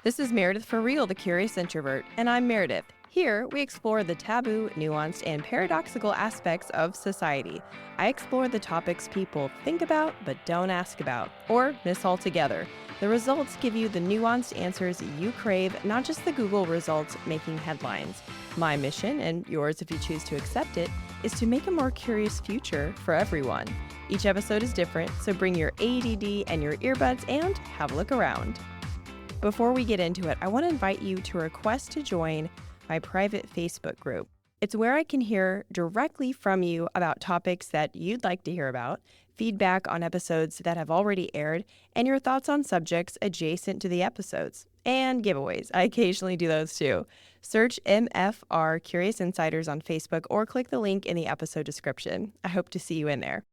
This is Meredith for Real, the Curious Introvert, and I'm Meredith. Here, we explore the taboo, nuanced, and paradoxical aspects of society. I explore the topics people think about but don't ask about, or miss altogether. The results give you the nuanced answers you crave, not just the Google results making headlines. My mission, and yours if you choose to accept it, is to make a more curious future for everyone. Each episode is different, so bring your ADD and your earbuds and have a look around. Before we get into it, I want to invite you to request to join my private Facebook group. It's where I can hear directly from you about topics that you'd like to hear about, feedback on episodes that have already aired, and your thoughts on subjects adjacent to the episodes. And giveaways. I occasionally do those too. Search MFR Curious Insiders on Facebook or click the link in the episode description. I hope to see you in there.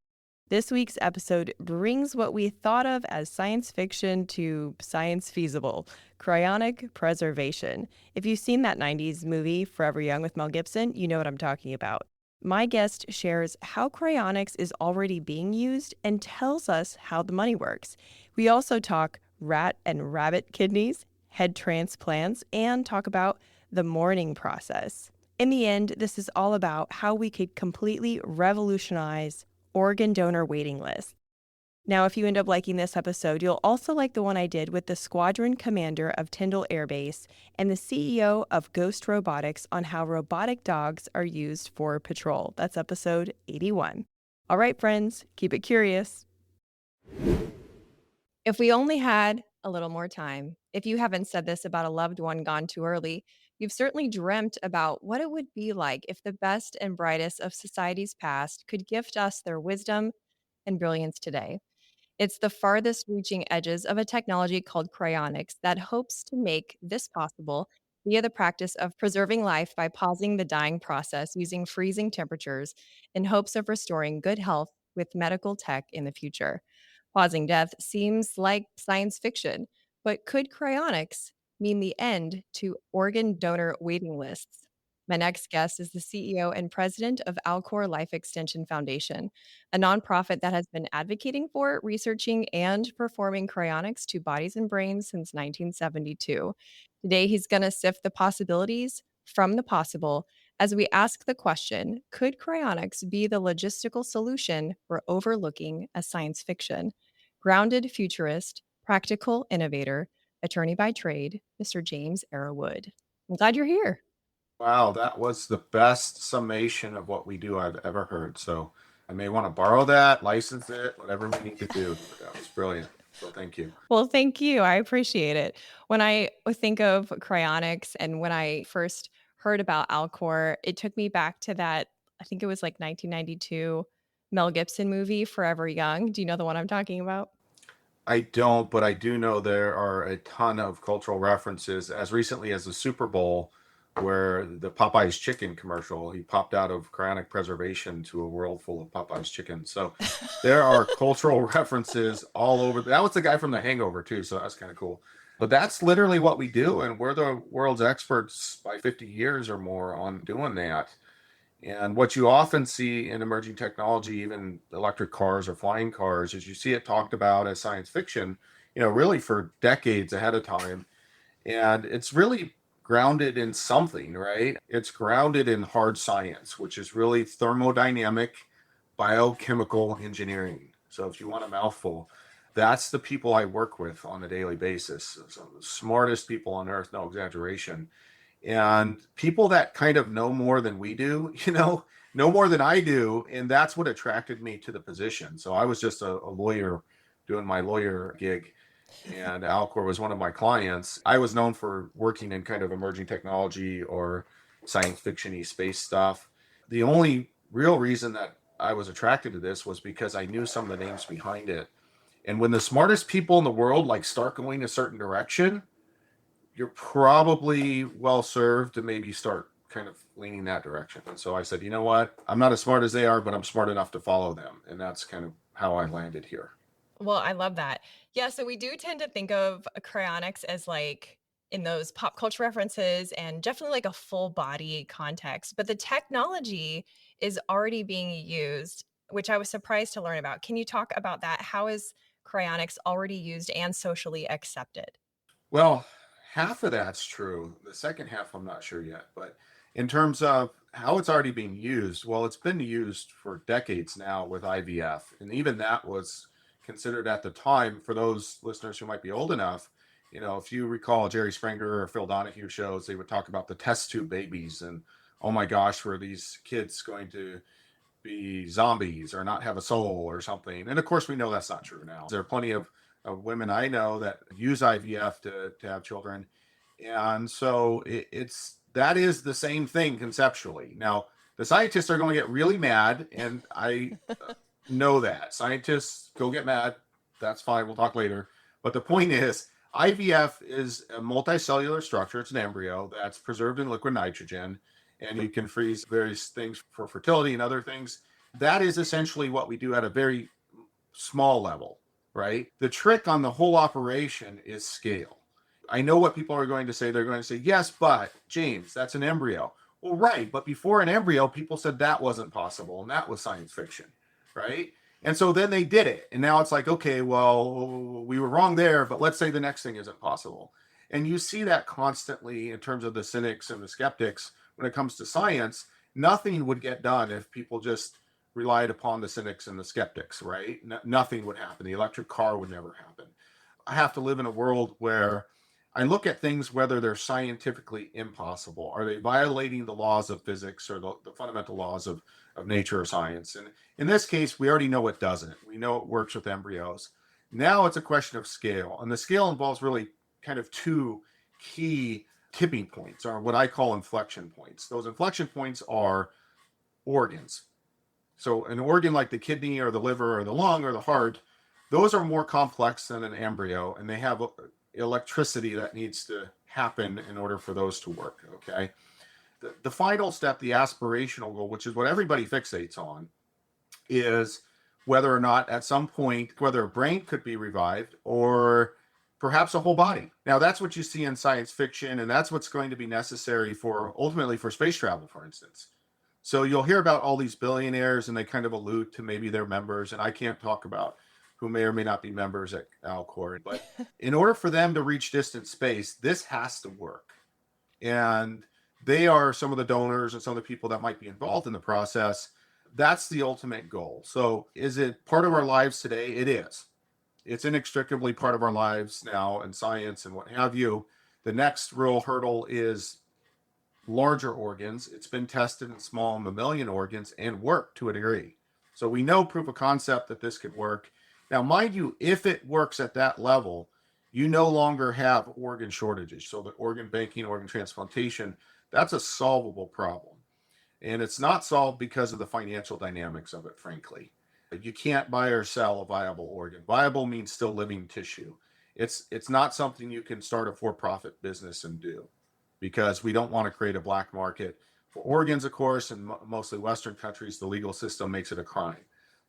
This week's episode brings what we thought of as science fiction to science feasible, cryonic preservation. If you've seen that 90s movie, Forever Young with Mel Gibson, you know what I'm talking about. My guest shares how cryonics is already being used and tells us how the money works. We also talk rat and rabbit kidneys, head transplants, and talk about the mourning process. In the end, this is all about how we could completely revolutionize organ donor waiting list. Now, if you end up liking this episode, you'll also like the one I did with the squadron commander of Tyndall Air Base and the CEO of Ghost Robotics on how robotic dogs are used for patrol. That's episode 81. All right, friends, keep it curious. If we only had a little more time, if you haven't said this about a loved one gone too early, you've certainly dreamt about what it would be like if the best and brightest of society's past could gift us their wisdom and brilliance today. It's the farthest reaching edges of a technology called cryonics that hopes to make this possible via the practice of preserving life by pausing the dying process using freezing temperatures in hopes of restoring good health with medical tech in the future. Pausing death seems like science fiction, but could cryonics mean the end to organ donor waiting lists? My next guest is the CEO and president of Alcor Life Extension Foundation, a nonprofit that has been advocating for, researching, and performing cryonics to bodies and brains since 1972. Today, he's going to sift the possibilities from the possible as we ask the question, could cryonics be the logistical solution we're overlooking as science fiction? Grounded futurist, practical innovator, attorney by trade, Mr. James Arrowood. I'm glad you're here. Wow, that was the best summation of what we do I've ever heard. So I may want to borrow that, license it, whatever we need to do. But that was brilliant. So thank you. Well, thank you. I appreciate it. When I think of cryonics and when I first heard about Alcor, it took me back to that, I think it was like 1992 Mel Gibson movie, Forever Young. Do you know the one I'm talking about? I don't, but I do know there are a ton of cultural references as recently as the Super Bowl, where the Popeyes chicken commercial, he popped out of cryonic preservation to a world full of Popeyes chicken. So there are cultural references all over. That was the guy from The Hangover, too. So that's kind of cool. But that's literally what we do. And we're the world's experts by 50 years or more on doing that. And what you often see in emerging technology, even electric cars or flying cars, is you see it talked about as science fiction, really for decades ahead of time. And it's really grounded in something, right? It's grounded in hard science, which is really thermodynamic biochemical engineering. So if you want a mouthful, that's the people I work with on a daily basis. Some of the smartest people on earth, no exaggeration, and people that kind of know more than we do, know more than I do. And that's what attracted me to the position. So I was just a lawyer doing my lawyer gig, and Alcor was one of my clients. I was known for working in kind of emerging technology or science fiction-y space stuff. The only real reason that I was attracted to this was because I knew some of the names behind it. And when the smartest people in the world like start going a certain direction, you're probably well served to maybe start kind of leaning that direction. And so I said, you know what? I'm not as smart as they are, but I'm smart enough to follow them. And that's kind of how I landed here. Well, I love that. Yeah, so we do tend to think of cryonics as like in those pop culture references and definitely like a full body context, but the technology is already being used, which I was surprised to learn about. Can you talk about that? How is cryonics already used and socially accepted? Well, Half of that's true. The second half, I'm not sure yet. But in terms of how it's already being used, well, it's been used for decades now with IVF. And even that was considered at the time, for those listeners who might be old enough, if you recall Jerry Springer or Phil Donahue shows, they would talk about the test tube babies and, oh my gosh, were these kids going to be zombies or not have a soul or something? And of course, we know that's not true now. There are plenty of women I know that use IVF to have children. And so it's that is the same thing conceptually. Now, the scientists are going to get really mad, and I know that. Scientists go get mad. That's fine. We'll talk later. But the point is, IVF is a multicellular structure. It's an embryo that's preserved in liquid nitrogen, and you can freeze various things for fertility and other things. That is essentially what we do at a very small level, right? The trick on the whole operation is scale. I know what people are going to say. They're going to say, yes, but James, that's an embryo. Well, right. But before an embryo, people said that wasn't possible, and that was science fiction, right? And so then they did it. And now it's like, okay, well, we were wrong there, but let's say the next thing isn't possible. And you see that constantly in terms of the cynics and the skeptics when it comes to science. Nothing would get done if people just relied upon the cynics and the skeptics, right? Nothing would happen. The electric car would never happen. I have to live in a world where I look at things whether they're scientifically impossible. Are they violating the laws of physics or the fundamental laws of nature or science? And in this case, we already know it doesn't. We know it works with embryos. Now it's a question of scale. And the scale involves really kind of two key tipping points, or what I call inflection points. Those inflection points are organs. So an organ like the kidney or the liver or the lung or the heart, those are more complex than an embryo, and they have electricity that needs to happen in order for those to work, okay? The final step, the aspirational goal, which is what everybody fixates on, is whether or not at some point, whether a brain could be revived or perhaps a whole body. Now, that's what you see in science fiction, and that's what's going to be necessary for ultimately for space travel, for instance. So you'll hear about all these billionaires, and they kind of allude to maybe their members, and I can't talk about who may or may not be members at Alcor. But in order for them to reach distant space, this has to work. And they are some of the donors and some of the people that might be involved in the process. That's the ultimate goal. So is it part of our lives today? It is. It's inextricably part of our lives now in science and what have you. The next real hurdle is larger organs. It's been tested in small mammalian organs and worked to a degree. So we know proof of concept that this could work. Now, mind you, if it works at that level, you no longer have organ shortages. So the organ banking, organ transplantation, that's a solvable problem. And it's not solved because of the financial dynamics of it, frankly. You can't buy or sell a viable organ. Viable means still living tissue. It's not something you can start a for-profit business and do, because we don't want to create a black market for organs, of course, and mostly Western countries, the legal system makes it a crime.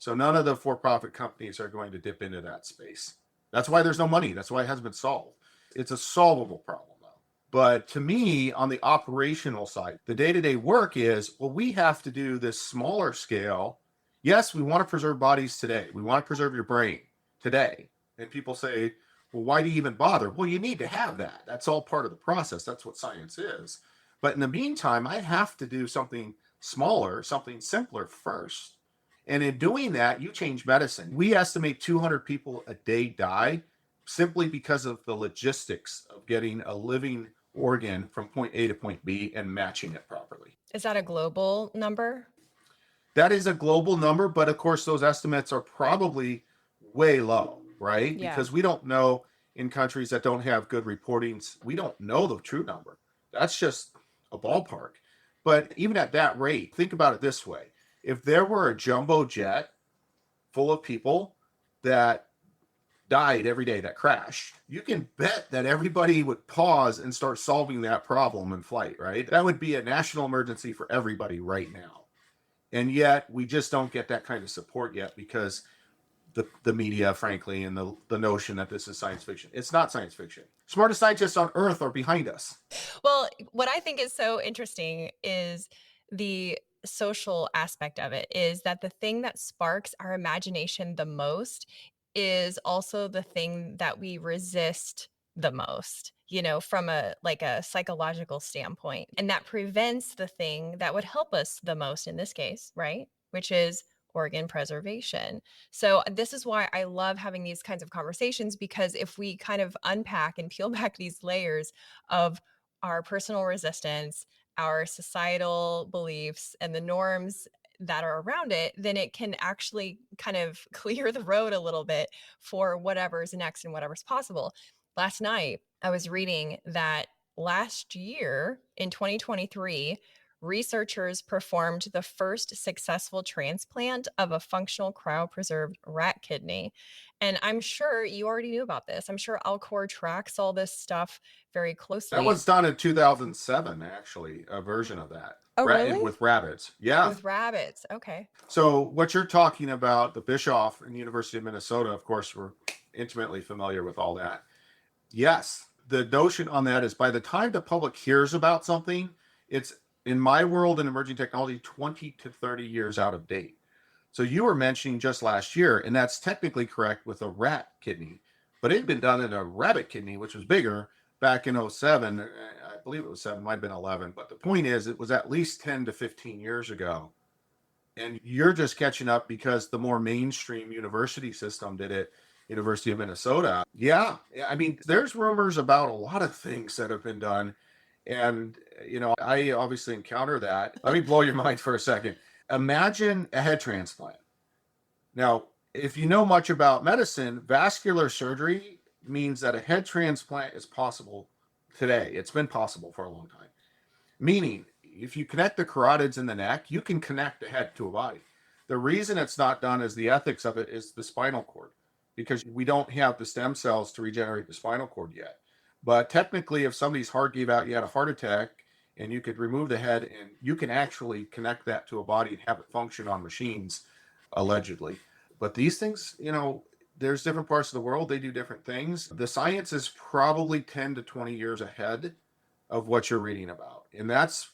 So none of the for-profit companies are going to dip into that space. That's why there's no money. That's why it hasn't been solved. It's a solvable problem, though. But to me, on the operational side, the day-to-day work is, well, we have to do this smaller scale. Yes, we want to preserve bodies today. We want to preserve your brain today. And people say, well, why do you even bother? Well, you need to have that. That's all part of the process. That's what science is. But in the meantime, I have to do something smaller, something simpler first. And in doing that, you change medicine. We estimate 200 people a day die simply because of the logistics of getting a living organ from point A to point B and matching it properly. Is that a global number? That is a global number, but of course, those estimates are probably way low, right? Yeah. Because we don't know, in countries that don't have good reportings, we don't know the true number. That's just a ballpark. But even at that rate, think about it this way. If there were a jumbo jet full of people that died every day, that crashed, you can bet that everybody would pause and start solving that problem in flight, right? That would be a national emergency for everybody right now. And yet we just don't get that kind of support yet because the media, frankly, and the notion that this is science fiction. It's not science fiction. Smartest scientists on Earth are behind us. Well, what I think is so interesting is the social aspect of it, is that the thing that sparks our imagination the most is also the thing that we resist the most, from a psychological standpoint. And that prevents the thing that would help us the most in this case, right? Which is organ preservation. So this is why I love having these kinds of conversations, because if we kind of unpack and peel back these layers of our personal resistance, our societal beliefs, and the norms that are around it, then it can actually kind of clear the road a little bit for whatever's next and whatever's possible. Last night, I was reading that last year in 2023, researchers performed the first successful transplant of a functional cryopreserved rat kidney. And I'm sure you already knew about this. I'm sure Alcor tracks all this stuff very That closely. was done in 2007, actually, a version of that. Oh, really? With rabbits. Yeah. With rabbits. Okay. So what you're talking about, the Bischoff and University of Minnesota, of course, we're intimately familiar with all that. Yes. The notion on that is by the time the public hears about something, it's, in my world in emerging technology, 20 to 30 years out of date. So you were mentioning just last year, and that's technically correct with a rat kidney, but it had been done in a rabbit kidney, which was bigger back in '07. I believe it was 7, might have been 11. But the point is, it was at least 10 to 15 years ago. And you're just catching up because the more mainstream university system did it, University of Minnesota. Yeah. I mean, there's rumors about a lot of things that have been done. And, I obviously encounter that. Let me blow your mind for a second. Imagine a head transplant. Now, if you know much about medicine, vascular surgery means that a head transplant is possible today. It's been possible for a long time. Meaning, if you connect the carotids in the neck, you can connect the head to a body. The reason it's not done is the ethics of it is the spinal cord, because we don't have the stem cells to regenerate the spinal cord yet. But technically, if somebody's heart gave out, you had a heart attack, and you could remove the head, and you can actually connect that to a body and have it function on machines, allegedly. But these things, there's different parts of the world, they do different things. The science is probably 10 to 20 years ahead of what you're reading about. And that's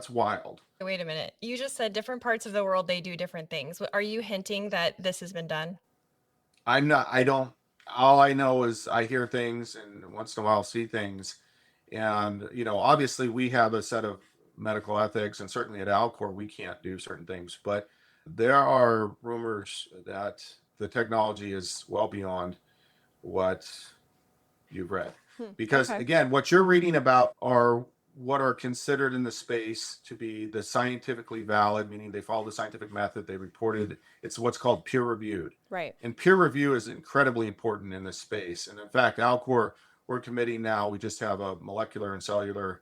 wild. Wait a minute. You just said different parts of the world, they do different things. Are you hinting that this has been done? All I know is I hear things and once in a while see things. And, obviously we have a set of medical ethics, and certainly at Alcor, we can't do certain things, but there are rumors that the technology is well beyond what you've read. Because again, what you're reading about are what are considered in the space to be the scientifically valid, meaning they follow the scientific method, they reported, it's what's called peer reviewed. Right. And peer review is incredibly important in this space. And in fact, Alcor, we're committing now, we just have a molecular and cellular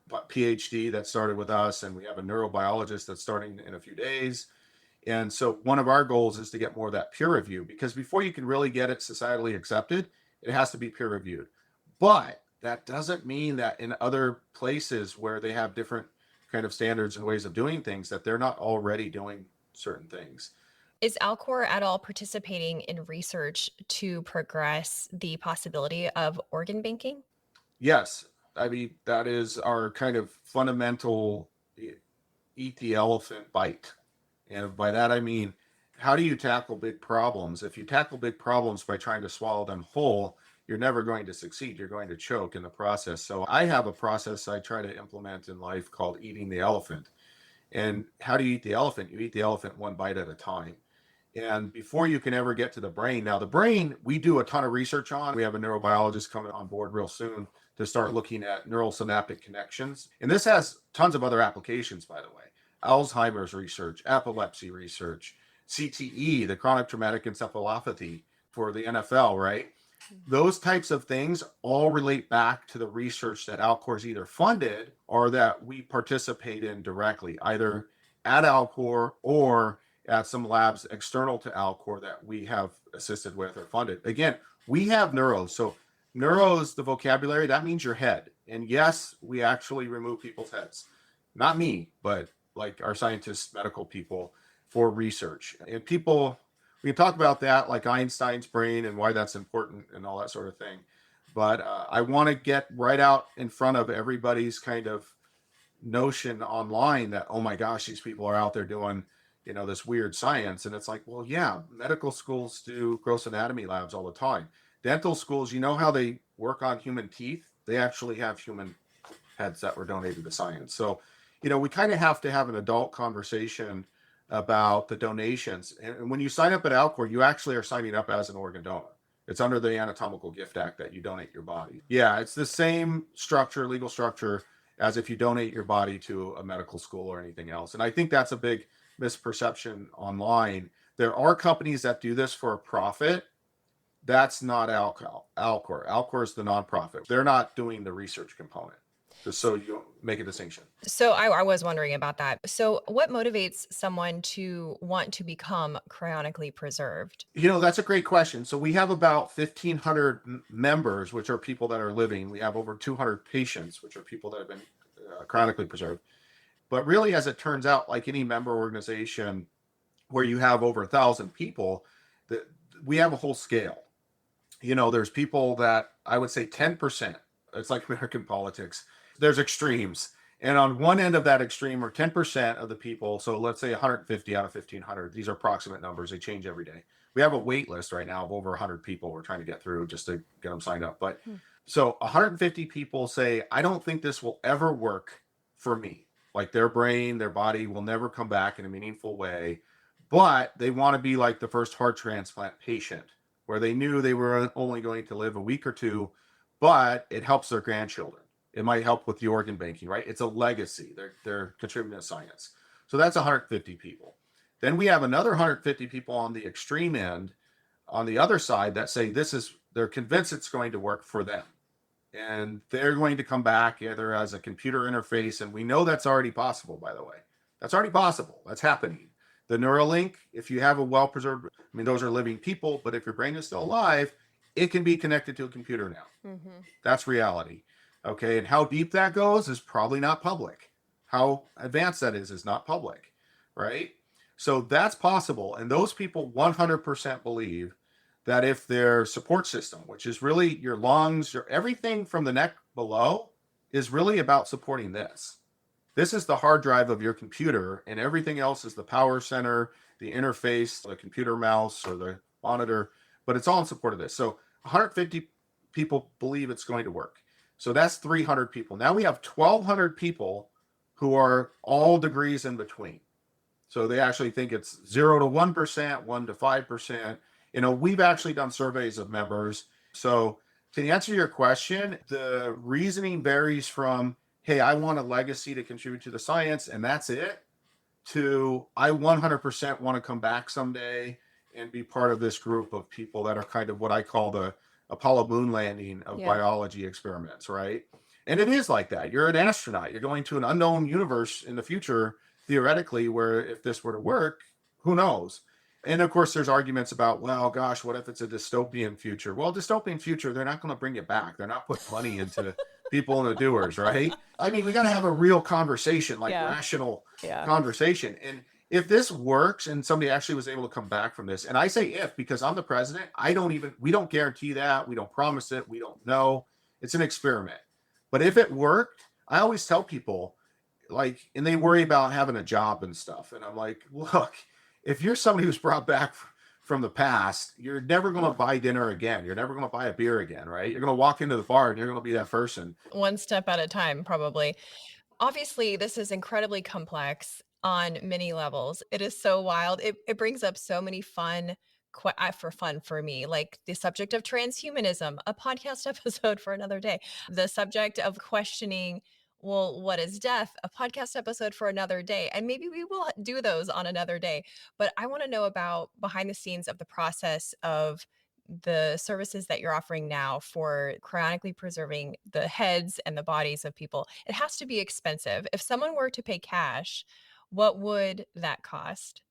PhD that started with us, and we have a neurobiologist that's starting in a few days. And so one of our goals is to get more of that peer review, because before you can really get it societally accepted, it has to be peer reviewed. But that doesn't mean that in other places where they have different kind of standards and ways of doing things, that they're not already doing certain things. Is Alcor at all participating in research to progress the possibility of organ banking? Yes. I mean, that is our kind of fundamental eat the elephant bite. And by that, I mean, how do you tackle big problems? If you tackle big problems by trying to swallow them whole, you're never going to succeed. You're going to choke in the process. So I have a process I try to implement in life called eating the elephant. And how do you eat the elephant? You eat the elephant one bite at a time. And before you can ever get to the brain, now the brain, we do a ton of research on. We have a neurobiologist coming on board real soon to start looking at neural synaptic connections. And this has tons of other applications, by the way. Alzheimer's research, epilepsy research, CTE, the chronic traumatic encephalopathy for the NFL, right? Those types of things all relate back to the research that Alcor's either funded or that we participate in directly, either at Alcor or at some labs external to Alcor that we have assisted with or funded. Again, we have neuros. So neuros, the vocabulary, that means your head. And yes, we actually remove people's heads. Not me, but like our scientists, medical people, for research. And people, we can talk about that, like Einstein's brain and why that's important and all that sort of thing. But I want to get right out in front of everybody's kind of notion online that, oh my gosh, these people are out there doing, this weird science. And it's like, well, yeah, medical schools do gross anatomy labs all the time. Dental schools, you know how they work on human teeth? They actually have human heads that were donated to science. So, we kind of have to have an adult conversation about the donations. And when you sign up at Alcor, you actually are signing up as an organ donor. It's under the Anatomical Gift Act that you donate your body. Yeah, it's the same structure, legal structure, as if you donate your body to a medical school or anything else. And I think that's a big misperception online. There are companies that do this for a profit. That's not Alcor. Alcor is the nonprofit. They're not doing the research component. Just so you make a distinction. So I was wondering about that. So what motivates someone to want to become cryonically preserved? That's a great question. So we have about 1,500 members, which are people that are living. We have over 200 patients, which are people that have been cryonically preserved. But really, as it turns out, like any member organization where you have over 1,000 people, we have a whole scale. There's people that I would say 10%. It's like American politics. There's extremes. And on one end of that extreme are 10% of the people. So let's say 150 out of 1,500. These are approximate numbers. They change every day. We have a wait list right now of over 100 people we're trying to get through just to get them signed up. But so 150 people say, I don't think this will ever work for me. Like their brain, their body will never come back in a meaningful way. But they want to be like the first heart transplant patient, where they knew they were only going to live a week or two, but it helps their grandchildren. It might help with the organ banking, right? It's a legacy. They're contributing to science. So that's 150 people. Then we have another 150 people on the extreme end, on the other side, that say they're convinced it's going to work for them. And they're going to come back either as a computer interface. And we know that's already possible, by the way. That's already possible. That's happening. The Neuralink, if you have a well-preserved, those are living people, but if your brain is still alive, it can be connected to a computer now. That's reality. Okay, and how deep that goes is probably not public. How advanced that is not public, right? So that's possible. And those people 100% believe that if their support system, which is really your lungs, everything from the neck below, is really about supporting this. This is the hard drive of your computer, and everything else is the power center, the interface, the computer mouse, or the monitor, but it's all in support of this. So 150 people believe it's going to work. So that's 300 people. Now we have 1,200 people who are all degrees in between. So they actually think it's 0 to 1%, 1 to 5%. We've actually done surveys of members. So to answer your question, the reasoning varies from, hey, I want a legacy to contribute to the science, and that's it, to I 100% want to come back someday and be part of this group of people that are kind of what I call the Apollo moon landing of biology experiments, right? And it is like that. You're an astronaut. You're going to an unknown universe in the future, theoretically, where if this were to work, who knows? And of course, there's arguments about, well, gosh, what if it's a dystopian future? Well, dystopian future, they're not going to bring you back. They're not putting money into people and the doers, right? We got to have a real conversation, like rational conversation. And if this works and somebody actually was able to come back from this, and I say if, because I'm the president, we don't guarantee that. We don't promise it. We don't know. It's an experiment. But if it worked, I always tell people, and they worry about having a job and stuff. And I'm like, look, if you're somebody who's brought back from the past, you're never going to buy dinner again. You're never going to buy a beer again, right? You're going to walk into the bar and you're going to be that person. One step at a time, probably. Obviously, this is incredibly complex on many levels. It is so wild. It brings up so many fun for me, like the subject of transhumanism, a podcast episode for another day. The subject of questioning, well, what is death? A podcast episode for another day. And maybe we will do those on another day. But I want to know about behind the scenes of the process of the services that you're offering now for cryonically preserving the heads and the bodies of people. It has to be expensive. If someone were to pay cash, what would that cost?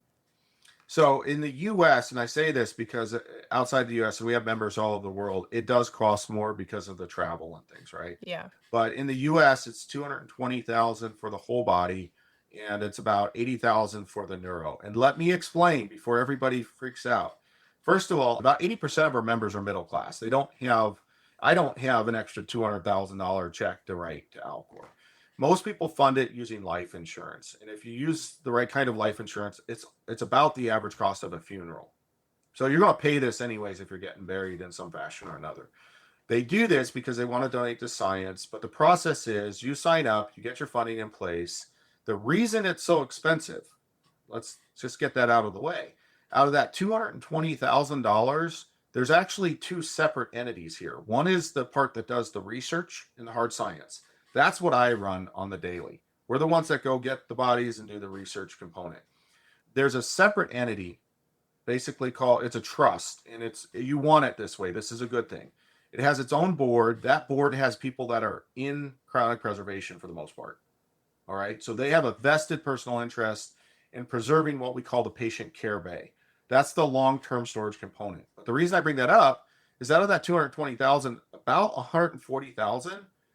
So in the US, and I say this because outside the US, and we have members all over the world, it does cost more because of the travel and things, right? Yeah. But in the US, it's $220,000 for the whole body, and it's about $80,000 for the neuro. And let me explain before everybody freaks out. First of all, about 80% of our members are middle class. I don't have an extra $200,000 check to write to Alcor. Most people fund it using life insurance. And if you use the right kind of life insurance, it's about the average cost of a funeral. So you're going to pay this anyways if you're getting buried in some fashion or another. They do this because they want to donate to science, but the process is you sign up, you get your funding in place. The reason it's so expensive, let's just get that out of the way. Out of that $220,000, there's actually two separate entities here. One is the part that does the research in the hard science. That's what I run on the daily. We're the ones that go get the bodies and do the research component. There's a separate entity, basically called, it's a trust, and you want it this way. This is a good thing. It has its own board. That board has people that are in cryonic preservation for the most part. All right. So they have a vested personal interest in preserving what we call the patient care bay. That's the long-term storage component. But the reason I bring that up is out of that 220,000, about 140,000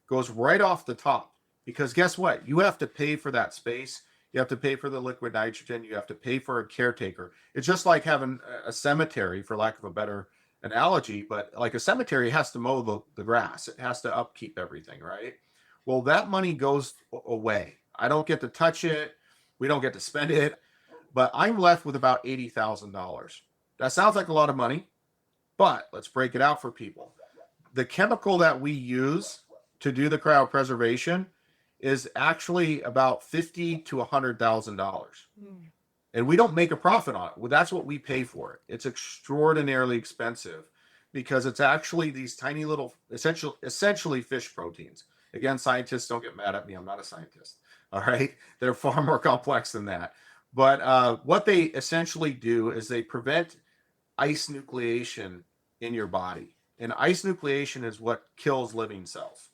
goes right off the top, because guess what? You have to pay for that space. You have to pay for the liquid nitrogen. You have to pay for a caretaker. It's just like having a cemetery, for lack of a better analogy, but like a cemetery has to mow the grass. It has to upkeep everything, right? Well, that money goes away. I don't get to touch it. We don't get to spend it, but I'm left with about $80,000. That sounds like a lot of money, but let's break it out for people. The chemical that we use to do the cryopreservation is actually about $50,000 to $100,000. And we don't make a profit on it. Well, that's what we pay for it. It's extraordinarily expensive because it's actually these tiny little, essentially fish proteins. Again, scientists don't get mad at me. I'm not a scientist. All right. They're far more complex than that. But what they essentially do is they prevent ice nucleation in your body. And ice nucleation is what kills living cells.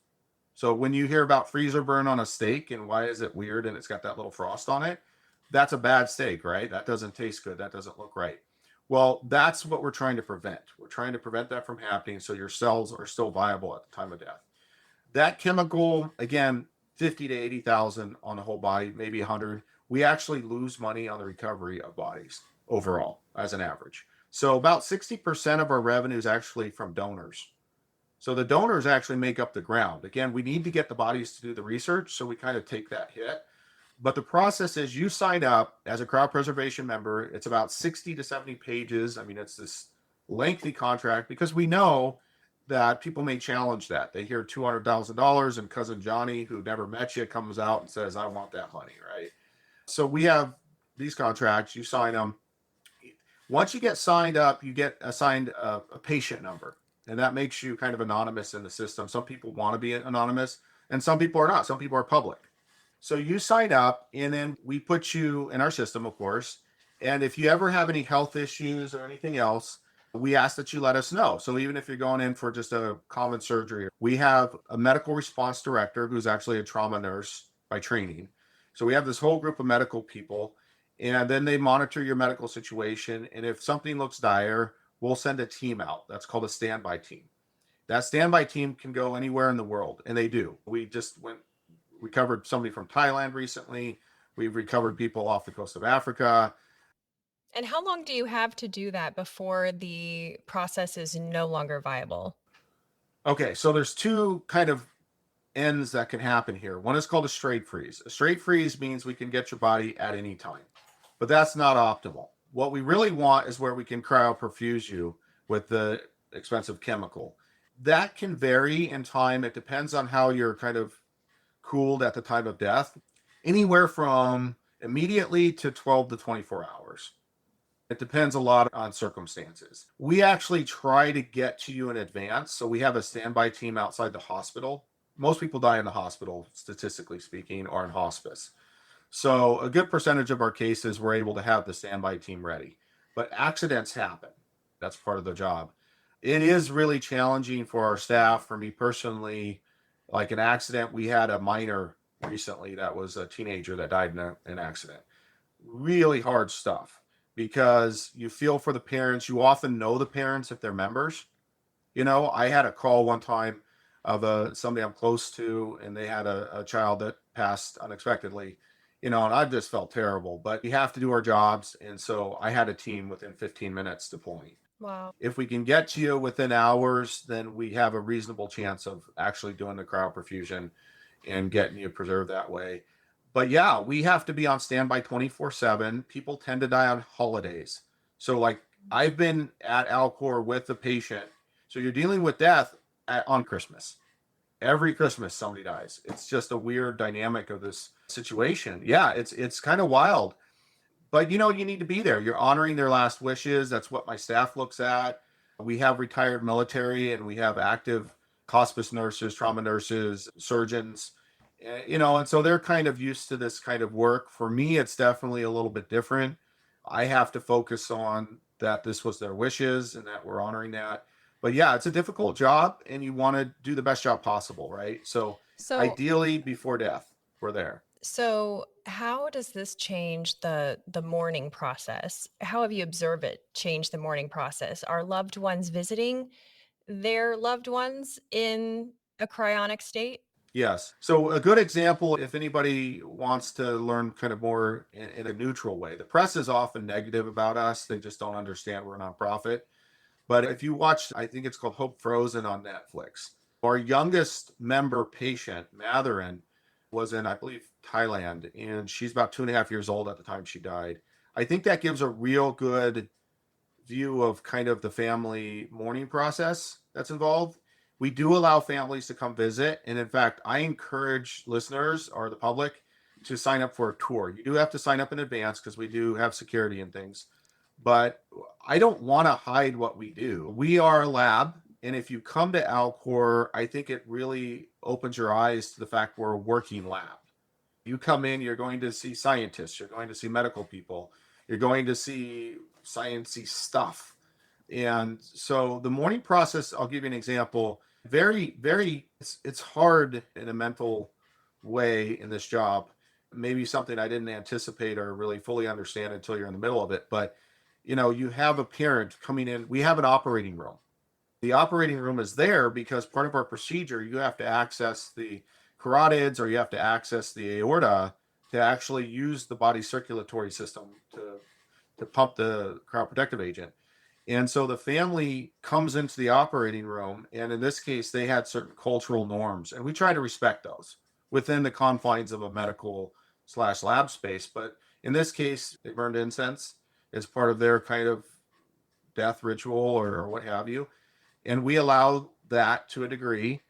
So when you hear about freezer burn on a steak and why is it weird and it's got that little frost on it, that's a bad steak, right? That doesn't taste good. That doesn't look right. Well, that's what we're trying to prevent. We're trying to prevent that from happening so your cells are still viable at the time of death. That chemical, again, 50 to 80,000 on the whole body, maybe 100. We actually lose money on the recovery of bodies overall as an average. So about 60% of our revenue is actually from donors. So the donors actually make up the ground. Again, we need to get the bodies to do the research, so we kind of take that hit. But the process is you sign up as a cryopreservation member. It's about 60 to 70 pages. I mean, it's this lengthy contract because we know that people may challenge that. They hear $200,000 and cousin Johnny, who never met you, comes out and says, I want that money, right? So we have these contracts. You sign them. Once you get signed up, you get assigned a patient number, and that makes you kind of anonymous in the system. Some people want to be anonymous, and some people are not. Some people are public. So you sign up, and then we put you in our system, of course. And if you ever have any health issues or anything else, we ask that you let us know. So even if you're going in for just a common surgery, we have a medical response director who's actually a trauma nurse by training. So we have this whole group of medical people, and then they monitor your medical situation. And if something looks dire, we'll send a team out. That's called a standby team. That standby team can go anywhere in the world, and they do. We covered somebody from Thailand recently. We've recovered people off the coast of Africa. And how long do you have to do that before the process is no longer viable? Okay, so there's two kind of ends that can happen here. One is called a straight freeze. A straight freeze means we can get your body at any time, but that's not optimal. What we really want is where we can cryoperfuse you with the expensive chemical. That can vary in time. It depends on how you're kind of cooled at the time of death, anywhere from immediately to 12 to 24 hours. It depends a lot on circumstances. We actually try to get to you in advance. So we have a standby team outside the hospital. Most people die in the hospital, statistically speaking, or in hospice. So a good percentage of our cases, we're able to have the standby team ready. But accidents happen. That's part of the job. It is really challenging for our staff. For me personally, like an accident, we had a minor recently that was a teenager that died in an accident. Really hard stuff because you feel for the parents. You often know the parents if they're members. You know, I had a call one time of somebody I'm close to, and they had a child that passed unexpectedly, you know, and I just felt terrible, but we have to do our jobs. And so I had a team within 15 minutes deploying. Wow. If we can get to you within hours, then we have a reasonable chance of actually doing the cryoperfusion and getting you preserved that way. But yeah, we have to be on standby 24/7. People tend to die on holidays. So like I've been at Alcor with the patient. So you're dealing with death on Christmas. Every Christmas somebody dies. It's just a weird dynamic of this situation. Yeah, it's kind of wild. But you need to be there. You're honoring their last wishes. That's what my staff looks at. We have retired military and we have active hospice nurses, trauma nurses, surgeons, and so they're kind of used to this kind of work. For me, it's definitely a little bit different. I have to focus on that this was their wishes and that we're honoring that. But yeah, it's a difficult job and you want to do the best job possible, right? So So, ideally before death, we're there. so how does this change the mourning process? How have you observed it change the mourning process? Are loved ones visiting their loved ones in a cryonic state? Yes. So a good example, if anybody wants to learn kind of more in a neutral way, the press is often negative about us. They just don't understand we're a nonprofit. But if you watch, I think it's called Hope Frozen on Netflix. Our youngest member patient, Matherin, was in, I believe, Thailand, and she's about 2.5 years old at the time she died. I think that gives a real good view of kind of the family mourning process that's involved. We do allow families to come visit. And in fact, I encourage listeners or the public to sign up for a tour. You do have to sign up in advance because we do have security and things. But I don't want to hide what we do. We are a lab. And if you come to Alcor, I think it really opens your eyes to the fact we're a working lab. You come in, you're going to see scientists, you're going to see medical people, you're going to see sciencey stuff. And so the mourning process, I'll give you an example. It's hard in a mental way in this job. Maybe something I didn't anticipate or really fully understand until you're in the middle of it. But you have a parent coming in. We have an operating room. The operating room is there because part of our procedure, you have to access the carotids or you have to access the aorta to actually use the body's circulatory system to pump the cryoprotective agent. And so the family comes into the operating room, and in this case, they had certain cultural norms, and we try to respect those within the confines of a medical/lab space. But in this case, they burned incense as part of their kind of death ritual or what have you. And we allow that to a degree.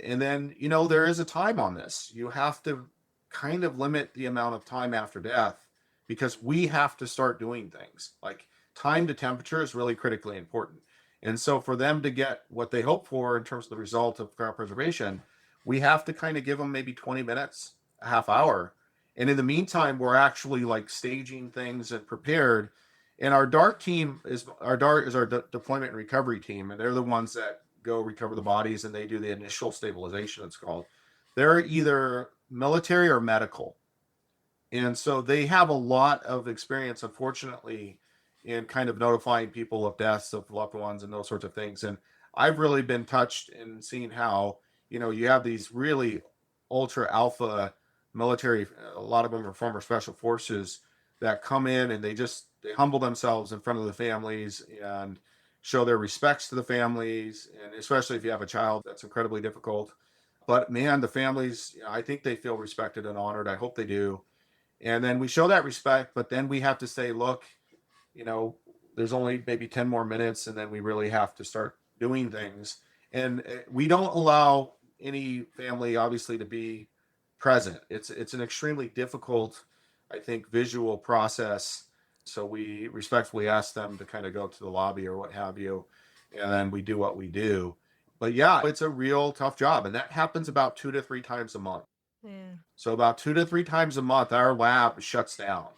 And then, there is a time on this. You have to kind of limit the amount of time after death because we have to start doing things. Like time to temperature is really critically important. And so for them to get what they hope for in terms of the result of cryopreservation, we have to kind of give them maybe 20 minutes, a half hour. And in the meantime, we're actually like staging things and prepared. And our DART team is our deployment and recovery team, and they're the ones that go recover the bodies and they do the initial stabilization, it's called. They're either military or medical. And so they have a lot of experience, unfortunately, in kind of notifying people of deaths of loved ones and those sorts of things. And I've really been touched in seeing how, you have these really ultra alpha military, a lot of them are former special forces that come in and they humble themselves in front of the families and show their respects to the families. And especially if you have a child, that's incredibly difficult. But man, the families, I think they feel respected and honored. I hope they do. And then we show that respect, but then we have to say, look, there's only maybe 10 more minutes, and then we really have to start doing things. And we don't allow any family, obviously, to be present. It's an extremely difficult, I think, visual process. So we respectfully ask them to kind of go to the lobby or what have you, and then we do what we do. But yeah, it's a real tough job, and that happens about 2 to 3 times a month. Yeah. So about 2 to 3 times a month, our lab shuts down.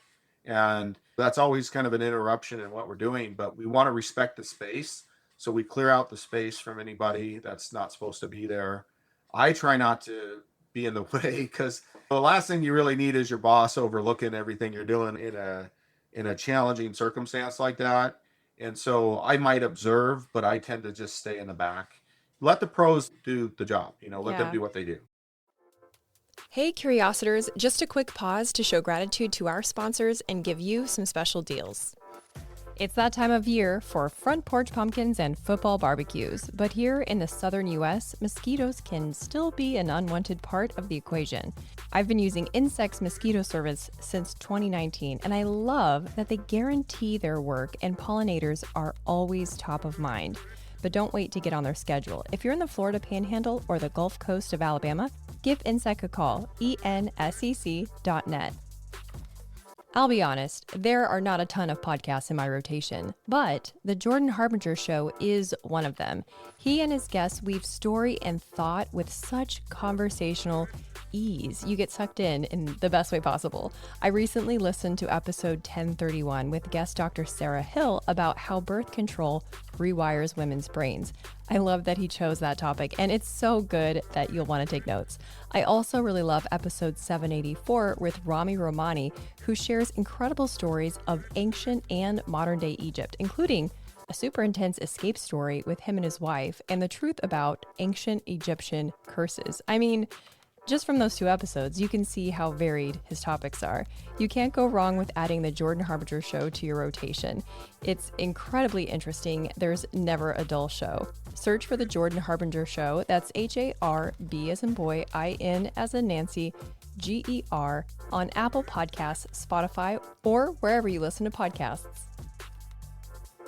And that's always kind of an interruption in what we're doing, but we want to respect the space. So we clear out the space from anybody that's not supposed to be there. I try not to be in the way because the last thing you really need is your boss overlooking everything you're doing in a challenging circumstance like that. And so I might observe, but I tend to just stay in the back. Let the pros do the job, let them Yeah. do what they do. Hey, Curiositors, just a quick pause to show gratitude to our sponsors and give you some special deals. It's that time of year for front porch pumpkins and football barbecues, but here in the southern US, mosquitoes can still be an unwanted part of the equation. I've been using Insect's mosquito service since 2019, and I love that they guarantee their work and pollinators are always top of mind. But don't wait to get on their schedule. If you're in the Florida Panhandle or the Gulf Coast of Alabama, give Insect a call, ensec.net. I'll be honest, there are not a ton of podcasts in my rotation, but the Jordan Harbinger Show is one of them. He and his guests weave story and thought with such conversational ease. You get sucked in the best way possible. I recently listened to episode 1031 with guest Dr. Sarah Hill about how birth control rewires women's brains. I love that he chose that topic, and it's so good that you'll want to take notes. I also really love episode 784 with Rami Romani, who shares incredible stories of ancient and modern day Egypt, including a super intense escape story with him and his wife, and the truth about ancient Egyptian curses. I mean, just from those two episodes, you can see how varied his topics are. You can't go wrong with adding the Jordan Harbinger Show to your rotation. It's incredibly interesting. There's never a dull show. Search for the Jordan Harbinger Show. That's HARB as in boy, IN as in Nancy, GER on Apple Podcasts, Spotify, or wherever you listen to podcasts.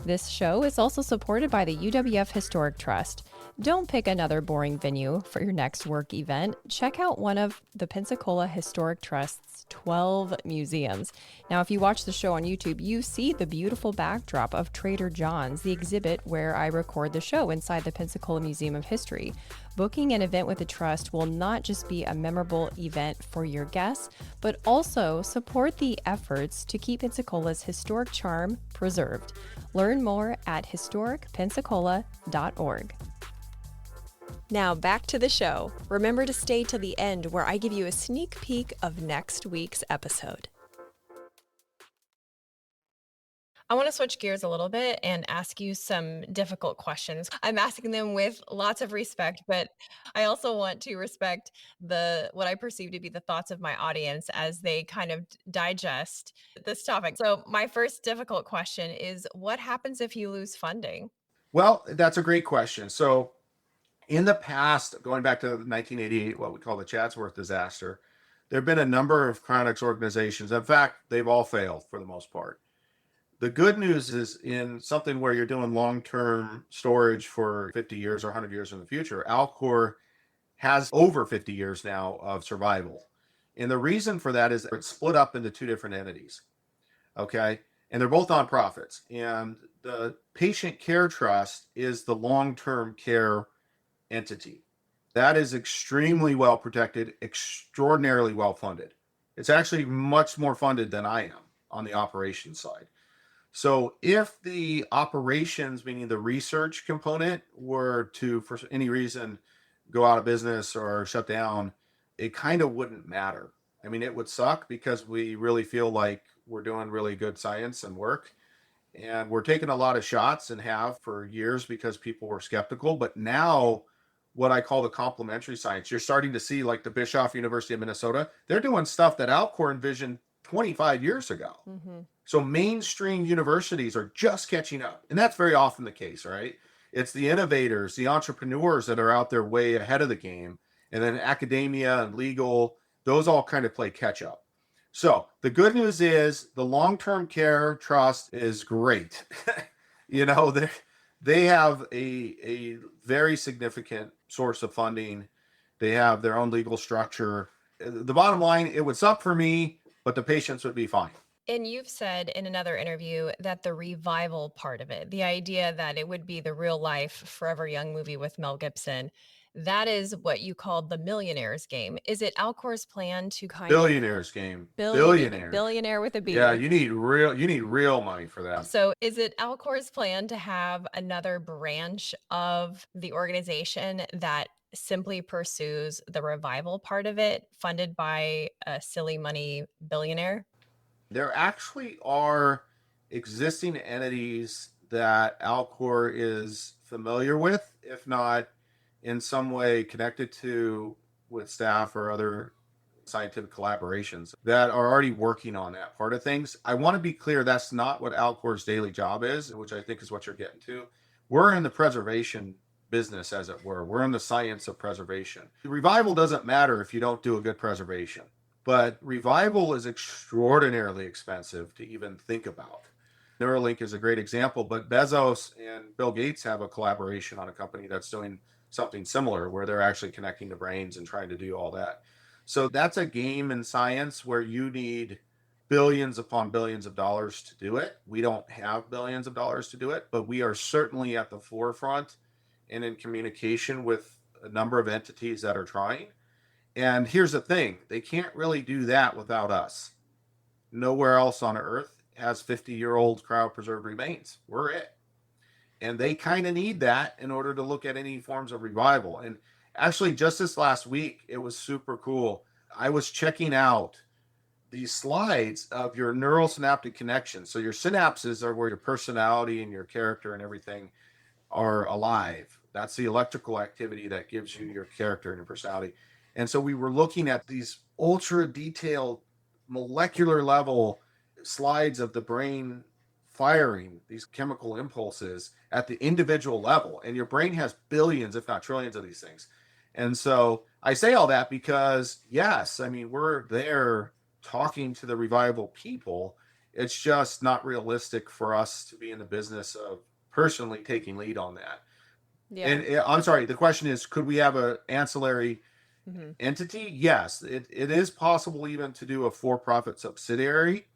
This show is also supported by the UWF Historic Trust. Don't pick another boring venue for your next work event. Check out one of the Pensacola Historic Trust's 12 museums. Now, if you watch the show on YouTube, you see the beautiful backdrop of Trader John's, the exhibit where I record the show inside the Pensacola Museum of History. Booking an event with the Trust will not just be a memorable event for your guests, but also support the efforts to keep Pensacola's historic charm preserved. Learn more at historicpensacola.org. Now back to the show. Remember to stay till the end where I give you a sneak peek of next week's episode. I want to switch gears a little bit and ask you some difficult questions. I'm asking them with lots of respect, but I also want to respect what I perceive to be the thoughts of my audience as they kind of digest this topic. So my first difficult question is, what happens if you lose funding? Well, that's a great question. So, in the past, going back to 1988, what we call the Chatsworth disaster, there have been a number of cryonics organizations. In fact, they've all failed for the most part. The good news is in something where you're doing long-term storage for 50 years or 100 years in the future, Alcor has over 50 years now of survival. And the reason for that is it's split up into two different entities. Okay. And they're both nonprofits. And the Patient Care Trust is the long-term care entity. That is extremely well protected, extraordinarily well funded. It's actually much more funded than I am on the operations side. So if the operations, meaning the research component, were to, for any reason, go out of business or shut down, it kind of wouldn't matter. I mean, it would suck because we really feel like we're doing really good science and work. And we're taking a lot of shots and have for years because people were skeptical. But now, what I call the complementary science, you're starting to see like the Bischoff University of Minnesota, they're doing stuff that Alcor envisioned 25 years ago. Mm-hmm. So mainstream universities are just catching up. And that's very often the case, right? It's the innovators, the entrepreneurs that are out there way ahead of the game. And then academia and legal, those all kind of play catch up. So the good news is the long-term care trust is great. You know, they have a very significant source of funding. They have their own legal structure. The bottom line, it would suck for me, but the patients would be fine. And you've said in another interview that the revival part of it, the idea that it would be the real life Forever Young movie with Mel Gibson, that is what you called the Millionaire's Game. Is it Alcor's plan to kind Billionaire's Game. Billionaire. Billionaire with a B. Yeah, you need real money for that. So is it Alcor's plan to have another branch of the organization that simply pursues the revival part of it, funded by a silly money billionaire? There actually are existing entities that Alcor is familiar with, if not in some way connected to with staff or other scientific collaborations that are already working on that part of things. I want to be clear, that's not what Alcor's daily job is, which I think is what you're getting to. We're in the preservation business, as it were. We're in the science of preservation. Revival doesn't matter if you don't do a good preservation, but revival is extraordinarily expensive to even think about. Neuralink is a great example, but Bezos and Bill Gates have a collaboration on a company that's doing something similar where they're actually connecting the brains and trying to do all that. So that's a game in science where you need billions upon billions of dollars to do it. We don't have billions of dollars to do it, but we are certainly at the forefront and in communication with a number of entities that are trying. And here's the thing, they can't really do that without us. Nowhere else on earth has 50-year-old cryopreserved remains. We're it. And they kind of need that in order to look at any forms of revival. And actually, just this last week, it was super cool. I was checking out these slides of your neural synaptic connections. So your synapses are where your personality and your character and everything are alive. That's the electrical activity that gives you your character and your personality. And so we were looking at these ultra detailed molecular level slides of the brain firing these chemical impulses at the individual level. And your brain has billions, if not trillions, of these things. And so I say all that because, yes, I mean, we're there talking to the revival people. It's just not realistic for us to be in the business of personally taking lead on that. Yeah. And I'm sorry, the question is, could we have an ancillary entity? Yes, it is possible even to do a for-profit subsidiary.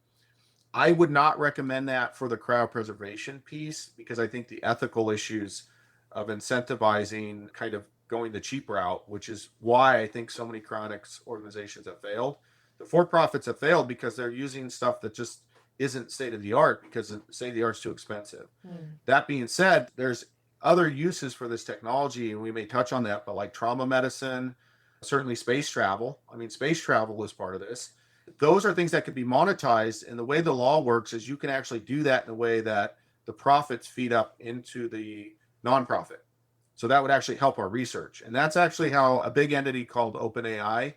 I would not recommend that for the cryopreservation piece because I think the ethical issues of incentivizing kind of going the cheap route, which is why I think so many cryonics organizations have failed. The for-profits have failed because they're using stuff that just isn't state of the art because state of the art is too expensive. That being said, there's other uses for this technology, and we may touch on that, but like trauma medicine, certainly space travel. I mean, space travel is part of this. Those are things that could be monetized. And the way the law works is you can actually do that in a way that the profits feed up into the nonprofit. So that would actually help our research. And that's actually how a big entity called OpenAI,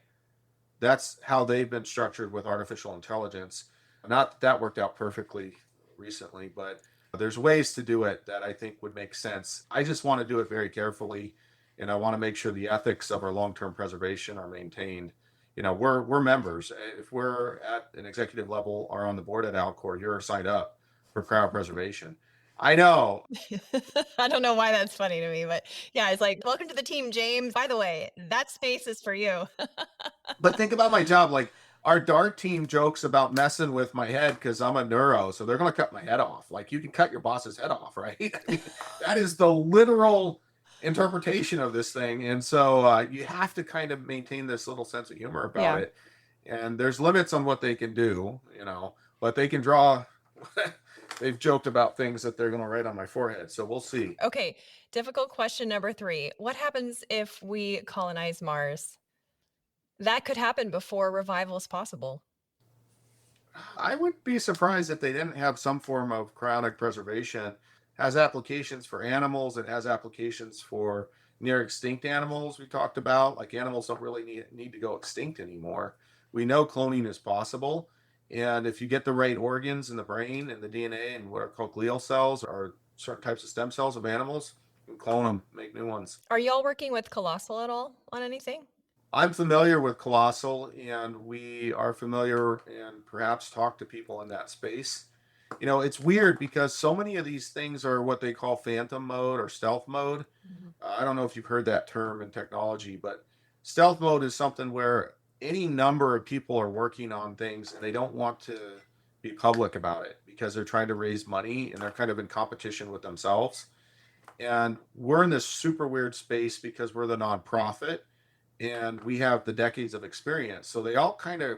that's how they've been structured with artificial intelligence. Not that that worked out perfectly recently, but there's ways to do it that I think would make sense. I just want to do it very carefully, and I want to make sure the ethics of our long-term preservation are maintained. You know, we're members. If we're at an executive level or on the board at Alcor, you're signed up for cryopreservation. I know. I don't know why that's funny to me, but yeah, it's like, welcome to the team, James. By the way, that space is for you. But think about my job. Like our DART team jokes about messing with my head because I'm a neuro, so they're going to cut my head off. Like you can cut your boss's head off, right? I mean, that is the literal interpretation of this thing, and so you have to kind of maintain this little sense of humor about it. And there's limits on what they can do, you know, but they can draw. They've joked about things that they're going to write on my forehead, so we'll see. Okay, difficult question number 3. What happens if we colonize Mars? That could happen before revival is possible. I would be surprised if they didn't have some form of cryonic preservation. It has applications for animals. It has applications for near extinct animals we talked about. Like animals don't really need to go extinct anymore. We know cloning is possible. And if you get the right organs in the brain and the DNA and what are called glial cells or certain types of stem cells of animals, you can clone them, make new ones. Are y'all working with Colossal at all on anything? I'm familiar with Colossal, and we are familiar and perhaps talk to people in that space. You know, it's weird because so many of these things are what they call phantom mode or stealth mode. I don't know if you've heard that term in technology, but stealth mode is something where any number of people are working on things and they don't want to be public about it because they're trying to raise money and they're kind of in competition with themselves. And we're in this super weird space because we're the nonprofit and we have the decades of experience. So they all kind of,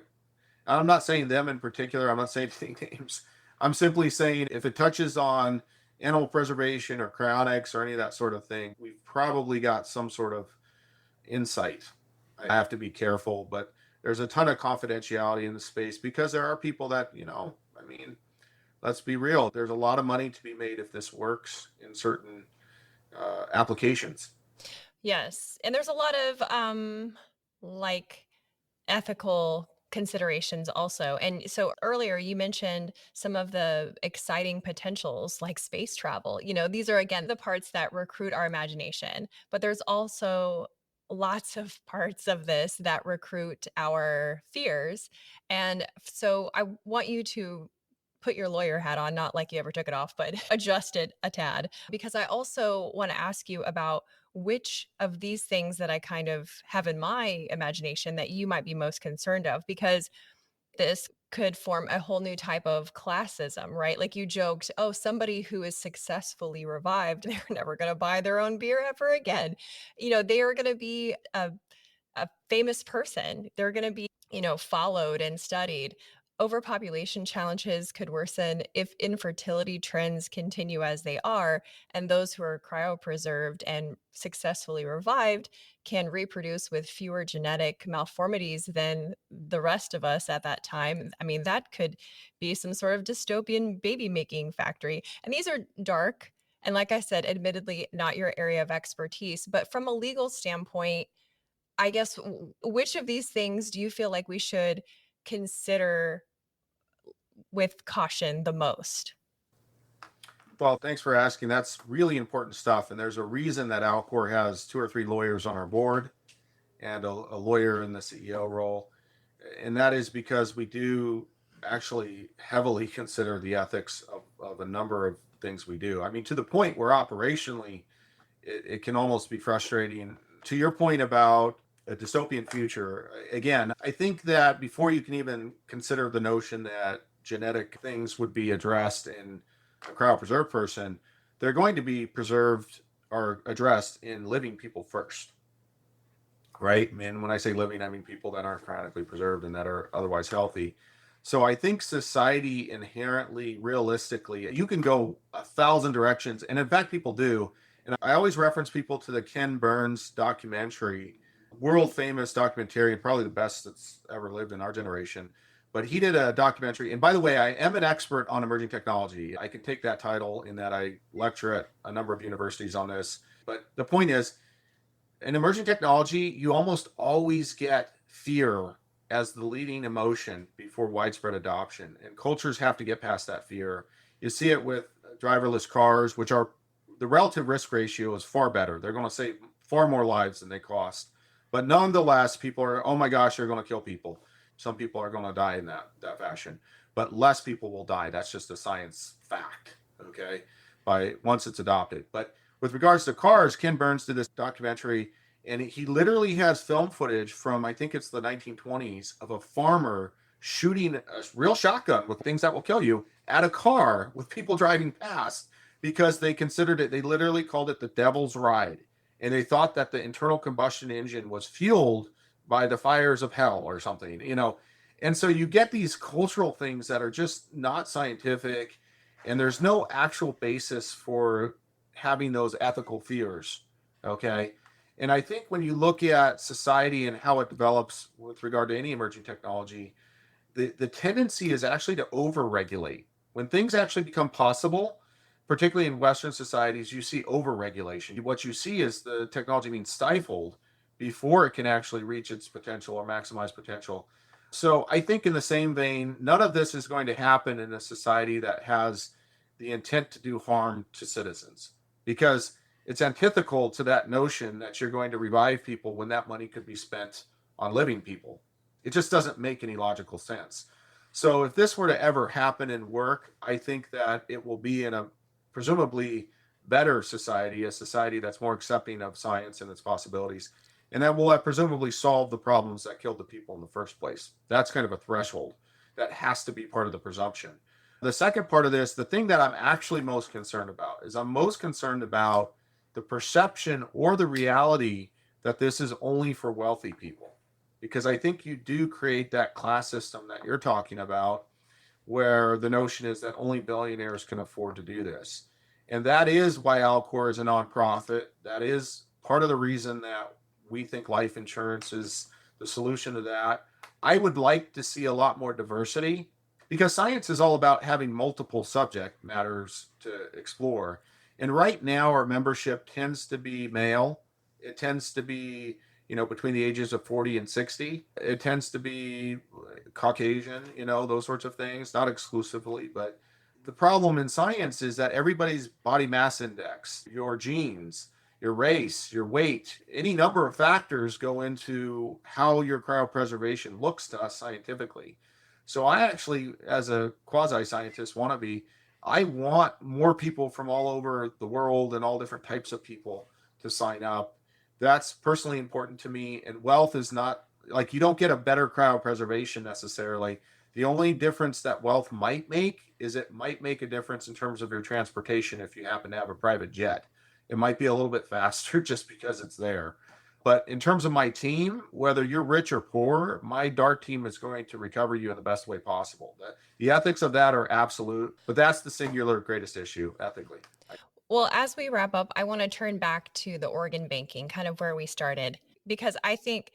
I'm not saying them in particular, I'm not saying any names. I'm simply saying if it touches on animal preservation or cryonics or any of that sort of thing, we've probably got some sort of insight. I have to be careful, but there's a ton of confidentiality in the space because there are people that, you know, I mean, let's be real. There's a lot of money to be made if this works in certain applications. Yes. And there's a lot of like ethical considerations also. And so earlier you mentioned some of the exciting potentials like space travel. These are again the parts that recruit our imagination, but there's also lots of parts of this that recruit our fears. And so I want you to put your lawyer hat on, not like you ever took it off, but adjust it a tad, because I also want to ask you about which of these things that I kind of have in my imagination that you might be most concerned of, because this could form a whole new type of classism, right? Like you joked, oh, somebody who is successfully revived, they're never going to buy their own beer ever again. They are going to be a famous person. They're going to be, followed and studied. Overpopulation challenges could worsen if infertility trends continue as they are, and those who are cryopreserved and successfully revived can reproduce with fewer genetic malformities than the rest of us at that time. I mean, that could be some sort of dystopian baby making factory. And these are dark. And like I said, admittedly, not your area of expertise, but from a legal standpoint, I guess which of these things do you feel like we should consider with caution the most? Well, thanks for asking. That's really important stuff. And there's a reason that Alcor has 2 or 3 lawyers on our board and a lawyer in the CEO role. And that is because we do actually heavily consider the ethics of a number of things we do. I mean, to the point where operationally it can almost be frustrating. To your point about a dystopian future, again, I think that before you can even consider the notion that genetic things would be addressed in a cryopreserved person, they're going to be preserved or addressed in living people first, right? And when I say living, I mean people that aren't cryonically preserved and that are otherwise healthy. So I think society inherently, realistically, you can go 1,000 directions. And in fact, people do. And I always reference people to the Ken Burns documentary, world famous documentarian, probably the best that's ever lived in our generation. But he did a documentary. And by the way, I am an expert on emerging technology. I can take that title in that I lecture at a number of universities on this. But the point is, in emerging technology, you almost always get fear as the leading emotion before widespread adoption. And cultures have to get past that fear. You see it with driverless cars, which are the relative risk ratio is far better. They're going to save far more lives than they cost. But nonetheless, people are, oh my gosh, they're going to kill people. Some people are going to die in that fashion, but less people will die. That's just a science fact, okay, by once it's adopted. But with regards to cars, Ken Burns did this documentary, and he literally has film footage from, I think it's the 1920s, of a farmer shooting a real shotgun with things that will kill you at a car with people driving past because they considered it, they literally called it the devil's ride. And they thought that the internal combustion engine was fueled by the fires of hell or something, And so you get these cultural things that are just not scientific, and there's no actual basis for having those ethical fears. Okay. And I think when you look at society and how it develops with regard to any emerging technology, the tendency is actually to overregulate. When things actually become possible, particularly in Western societies, you see overregulation. What you see is the technology being stifled before it can actually reach its potential or maximize potential. So I think in the same vein, none of this is going to happen in a society that has the intent to do harm to citizens, because it's antithetical to that notion that you're going to revive people when that money could be spent on living people. It just doesn't make any logical sense. So if this were to ever happen and work, I think that it will be in a presumably better society, a society that's more accepting of science and its possibilities. And that will have presumably solved the problems that killed the people in the first place. That's kind of a threshold that has to be part of the presumption. The second part of this, the thing that I'm actually most concerned about is I'm most concerned about the perception or the reality that this is only for wealthy people. Because I think you do create that class system that you're talking about, where the notion is that only billionaires can afford to do this. And that is why Alcor is a nonprofit. That is part of the reason that we think life insurance is the solution to that. I would like to see a lot more diversity, because science is all about having multiple subject matters to explore. And right now, our membership tends to be male. It tends to be, between the ages of 40 and 60. It tends to be Caucasian, those sorts of things, not exclusively, but the problem in science is that everybody's body mass index, your genes, your race, your weight, any number of factors go into how your cryopreservation looks to us scientifically. So I actually, as a quasi-scientist wannabe, I want more people from all over the world and all different types of people to sign up. That's personally important to me. And wealth is not like you don't get a better cryopreservation necessarily. The only difference that wealth might make is it might make a difference in terms of your transportation if you happen to have a private jet. It might be a little bit faster just because it's there. But in terms of my team, whether you're rich or poor, my DART team is going to recover you in the best way possible. The ethics of that are absolute, but that's the singular greatest issue ethically. Well, as we wrap up, I want to turn back to the organ banking, kind of where we started, because I think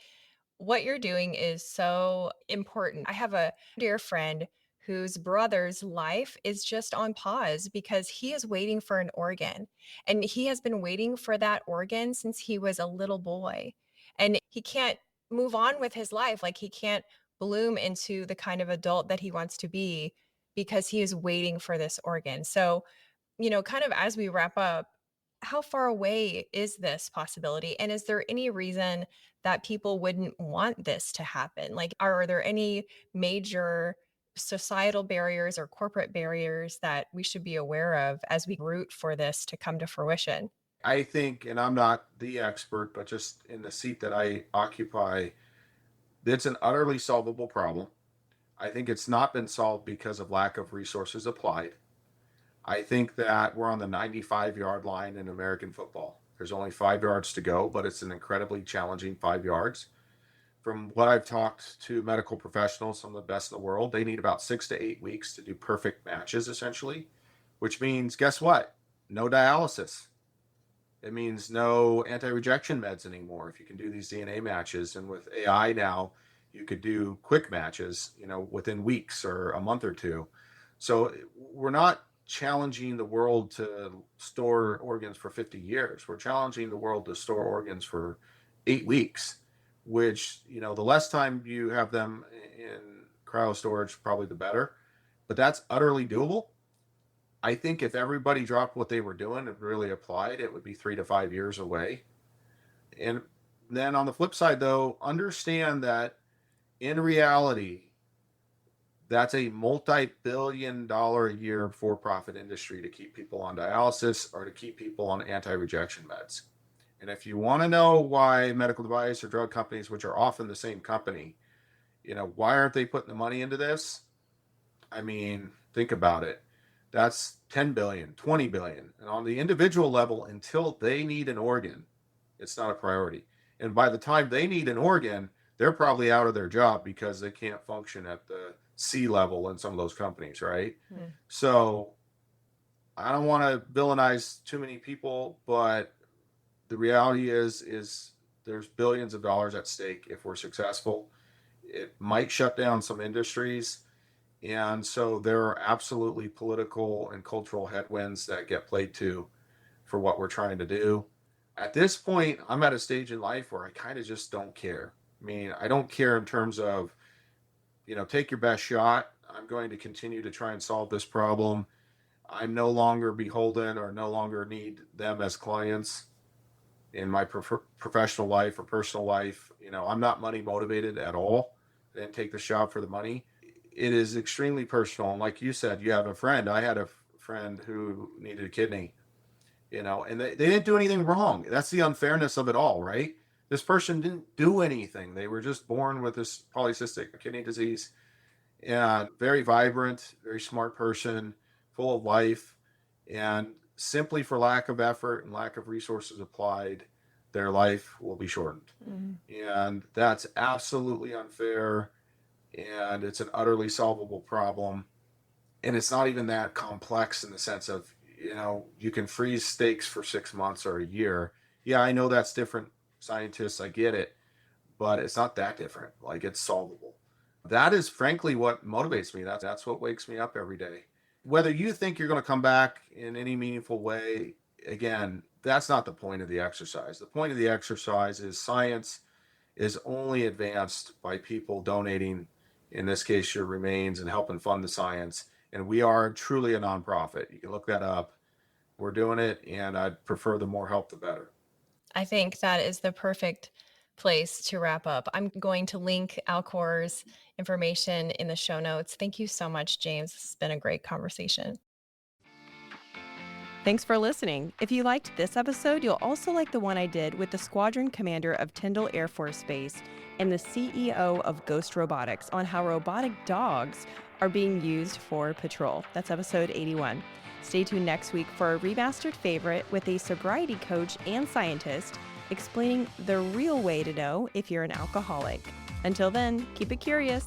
what you're doing is so important. I have a dear friend whose brother's life is just on pause because he is waiting for an organ. And he has been waiting for that organ since he was a little boy. And he can't move on with his life. Like he can't bloom into the kind of adult that he wants to be because he is waiting for this organ. So, kind of as we wrap up, how far away is this possibility? And is there any reason that people wouldn't want this to happen? Like, are there any major societal barriers or corporate barriers that we should be aware of as we root for this to come to fruition? I think, and I'm not the expert, but just in the seat that I occupy, it's an utterly solvable problem. I think it's not been solved because of lack of resources applied. I think that we're on the 95-yard line in American football. There's only 5 yards to go, but it's an incredibly challenging 5 yards. From what I've talked to medical professionals, some of the best in the world, they need about 6 to 8 weeks to do perfect matches, essentially, which means, guess what? No dialysis. It means no anti-rejection meds anymore if you can do these DNA matches. And with AI now, you could do quick matches, within weeks or a month or two. So we're not challenging the world to store organs for 50 years. We're challenging the world to store organs for 8 weeks, which, the less time you have them in cryo storage, probably the better. But that's utterly doable. I think if everybody dropped what they were doing and really applied, it would be 3 to 5 years away. And then on the flip side, though, understand that in reality, that's a multi-billion-dollar a year for-profit industry to keep people on dialysis or to keep people on anti-rejection meds. And if you want to know why medical device or drug companies, which are often the same company, why aren't they putting the money into this? I mean, think about it. That's 10 billion, 20 billion. And on the individual level, until they need an organ, it's not a priority. And by the time they need an organ, they're probably out of their job because they can't function at the C level in some of those companies, right? Mm. So I don't want to villainize too many people, but the reality is there's billions of dollars at stake if we're successful. It might shut down some industries. And so there are absolutely political and cultural headwinds that get played to for what we're trying to do. At this point, I'm at a stage in life where I kind of just don't care. I mean, I don't care in terms of, take your best shot. I'm going to continue to try and solve this problem. I'm no longer beholden or no longer need them as clients in my professional life or personal life. I'm not money motivated at all. I didn't take the job for the money. It is extremely personal. And like you said, you have a friend. I had a friend who needed a kidney, and they didn't do anything wrong. That's the unfairness of it all, right? This person didn't do anything. They were just born with this polycystic kidney disease, and very vibrant, very smart person, full of life. And simply for lack of effort and lack of resources applied, their life will be shortened. Mm-hmm. And that's absolutely unfair. And it's an utterly solvable problem. And it's not even that complex in the sense of, you can freeze steaks for 6 months or a year. Yeah, I know that's different. Scientists, I get it, but it's not that different. Like, it's solvable. That is frankly what motivates me. That's what wakes me up every day. Whether you think you're going to come back in any meaningful way, again, that's not the point of the exercise. The point of the exercise is science is only advanced by people donating, in this case, your remains and helping fund the science. And we are truly a nonprofit. You can look that up. We're doing it, and I'd prefer the more help, the better. I think that is the perfect place to wrap up. I'm going to link Alcor's information in the show notes. Thank you so much, James. This has been a great conversation. Thanks for listening. If you liked this episode, you'll also like the one I did with the squadron commander of Tyndall Air Force Base and the CEO of Ghost Robotics on how robotic dogs are being used for patrol. That's episode 81. Stay tuned next week for a remastered favorite with a sobriety coach and scientist explaining the real way to know if you're an alcoholic. Until then, keep it curious.